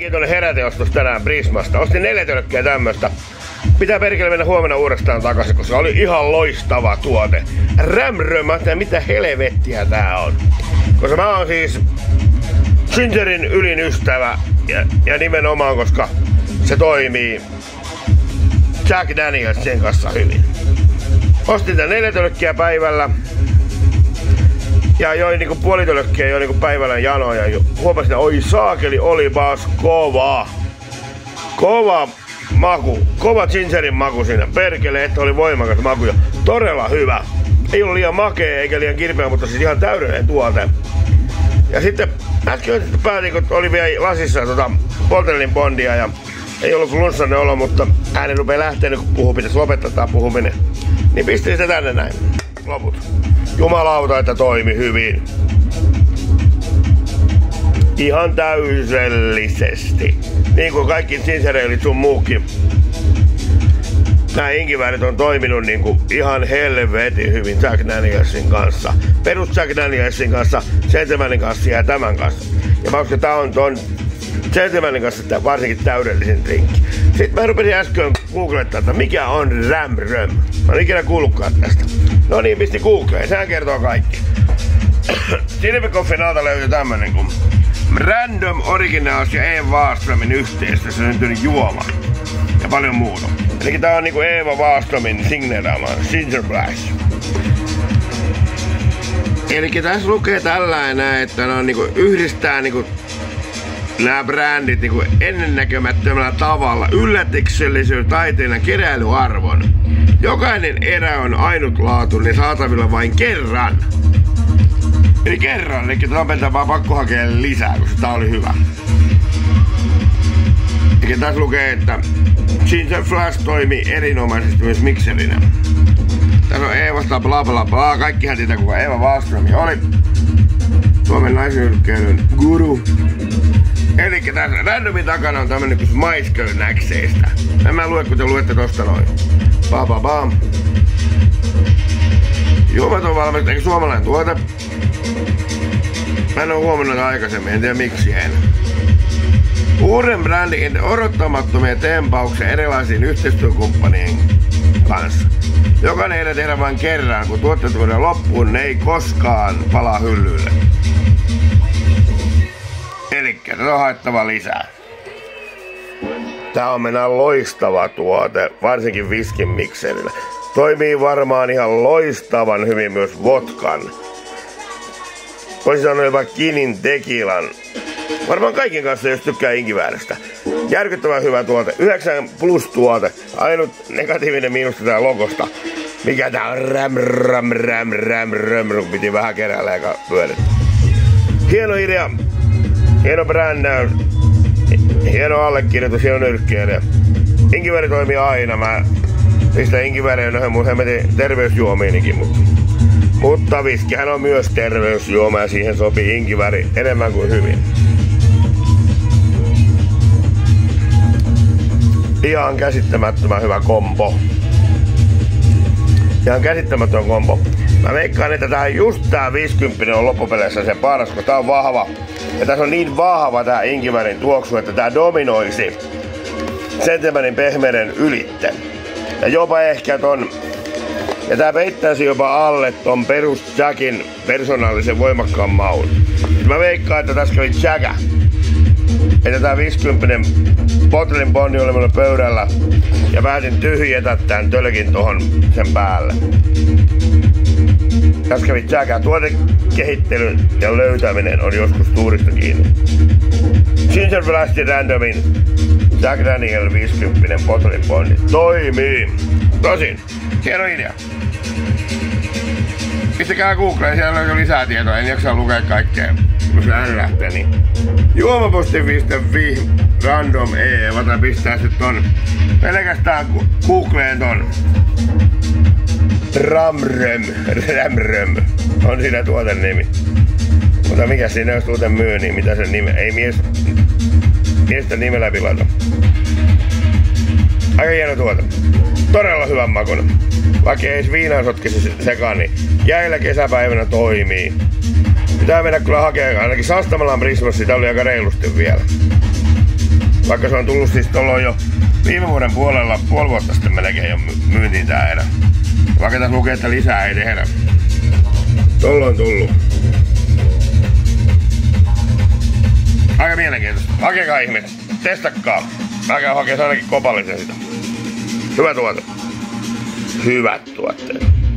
Tuonne heräteostos tänään Prismasta. Ostin 4 tölkkiä tämmöstä. Pitää perkele mennä huomenna uudestaan takaisin, koska oli ihan loistava tuote. Rämröm, mitä helvettiä tää on. Koska mä oon siis Gingerin ylin ystävä ja nimenomaan koska se toimii Jack Danielsin kanssa hyvin. Ostin tän 4 tölkkiä päivällä. Ja join niinku puoli tölkkiä jo niinku päivällä janoja. Huomasin, että oi saakeli, olipas kova. Kova maku. Kova gingerin maku siinä. Perkele, että oli voimakas maku ja todella hyvä. Ei ollut liian makea eikä liian kirpeä, mutta siis ihan täydellinen tuote. Ja sitten äsken päätin, kun oli vielä lasissa Poltellin bondia ja ei ollut flunssanne olo, mutta ääni rupee lähteä, kun puhuu, pitäisi lopettaa tää puhuminen. Niin pistin sitä tänne näin. Loput. Jumalauta, että toimi hyvin. Ihan täysellisesti. Niin kuin kaikki gingereilit sun muukin. Nää inkiväärit on toiminut niinku ihan helvetin hyvin Jack Danielsin kanssa. Perus Jack Danielsin kanssa, Gentlemannin kanssa ja tämän kanssa. Ja mä uskon, että tää on ton Gentlemannin kanssa varsinkin täydellisin drinkki. Sitten mä rupesin äsken googlettaa, että mikä on Rämröm. Mä en ikinä kuullutkaan tästä. No niin, pisti Googleen, sehän kertoo kaikki. Silvikoffin alta löytyy tämmönen kuin Random Originals ja Eva Wahlströmin yhteistyössä syntynyt juoma. Ja paljon muuta. Eli tää on niinku Eva Wahlströmin signeeraama Ginger Splash. Eli tässä lukee tällainen, että ne on niinku yhdistää niinku nämä brändit niinku ennennäkemättömällä tavalla yllätyksellisyys, taiteen ja keräilyarvon. Jokainen erä on ainutlaatuinen saatavilla vain kerran. Eli kerran, eli tätä vaan pakko hakea lisää, koska tää oli hyvä. Eli tässä lukee, että Ginger Flash toimii erinomaisesti myös mikserinä. Tässä on Eevasta bla bla bla, kaikkihan tietää kuka Eva Wahlström oli. Suomen naisyrittäjyyden guru. Eli tässä randomin takana on tämmönen kuin maiskölyn näkseistä. Mä lue, kun te luette tosta noin. Bam. Juomat on valmistettu, eikä suomalainen tuote. Mä en oo huomannut aikaisemmin, en tiedä miksi en. Uuden brändin odottamattomia tempauksia erilaisiin yhteistyökumppanien kanssa. Jokainen ei tehdä vain kerran, kun tuotteet tuodaan loppuun, ne ei koskaan palaa hyllylle. Elikkä tätä on haettava lisää. Tää on mennään loistava tuote, varsinkin whiskin mikserillä. Toimii varmaan ihan loistavan hyvin myös vodkan. Voisin sanoa jopa kinin, tekilan. Varmaan kaiken kanssa, jos tykkää inkivääristä. Järkyttävän hyvä tuote, 9 plus tuote. Ainut negatiivinen miinusta tää logosta. Mikä tää on räm, kun piti vähän keräillä eikä pyörittää. Hieno idea, hieno brändäys, hieno allekirjoitus, hieno nyrkkeilijä. Inkivääri toimii aina, mä pistän inkivääriä noihin mun hemmetin terveysjuomiinikin, mutta viskihän on myös terveysjuoma ja siihen sopii inkivääri enemmän kuin hyvin. Ihan käsittämättömän hyvä kombo. Ihan käsittämätön kombo. Mä veikkaan, että tää 50 on loppupeleissä se paras, koska tää on vahva. Ja tässä on niin vahva tää inkiväärin tuoksu, että tää dominoisi Gentlemannin pehmeiden ylitte. Ja jopa ehkä ton... Ja tää peittäisi jopa alle ton perus Jackin persoonallisen voimakkaan maun. Mä veikkaan, että tässä kävi Jacka. Että tää 50 Poltellin bondi oli mulle pöydällä. Ja päätin tyhjetä tän tölkin tohon sen päälle. Tässä kävi Jacka. Tuotekehittely ja löytäminen on joskus tuurista kiinni. Ginger Blastin randomin Jack Daniel 50 Poltellin bondi. Toimii! Tosin, hieno idea. Pistäkää Googleen, siellä löytyy lisää tietoa, en jaksa lukea kaikkea. Kun se ääni lähtee, niin juomaposti.fi random Eva, pistää sit ton pelkästään Googleen ton Rämröm on siinä tuoten nimi. Mutta mikä siinä jos tuote myy, niin mitä sen nime, ei miesten nimellä pilata. Aika hieno tuote. Todella hyvän makuna. Vaikka ei viinaan sotkisi sekaan, niin jäillä kesäpäivänä toimii. Pitää mennä kyllä hakemaan, ainakin Sastamalan Prismassa sitä oli aika reilusti vielä. Vaikka se on tullut siis tuolloin jo viime vuoden puolella, puoli vuotta sitten melkein jo myyntiin tää erä. Vaikka tässä lukee, että lisää ei tehdä. Tuolla on tullut. Aika mielenkiintoista. Hakekaa ihmiset. Testakkaa. Mä käyn hakemaan ainakin kopallisen sitä. Hyvä tuote. Hyvät tuotteet.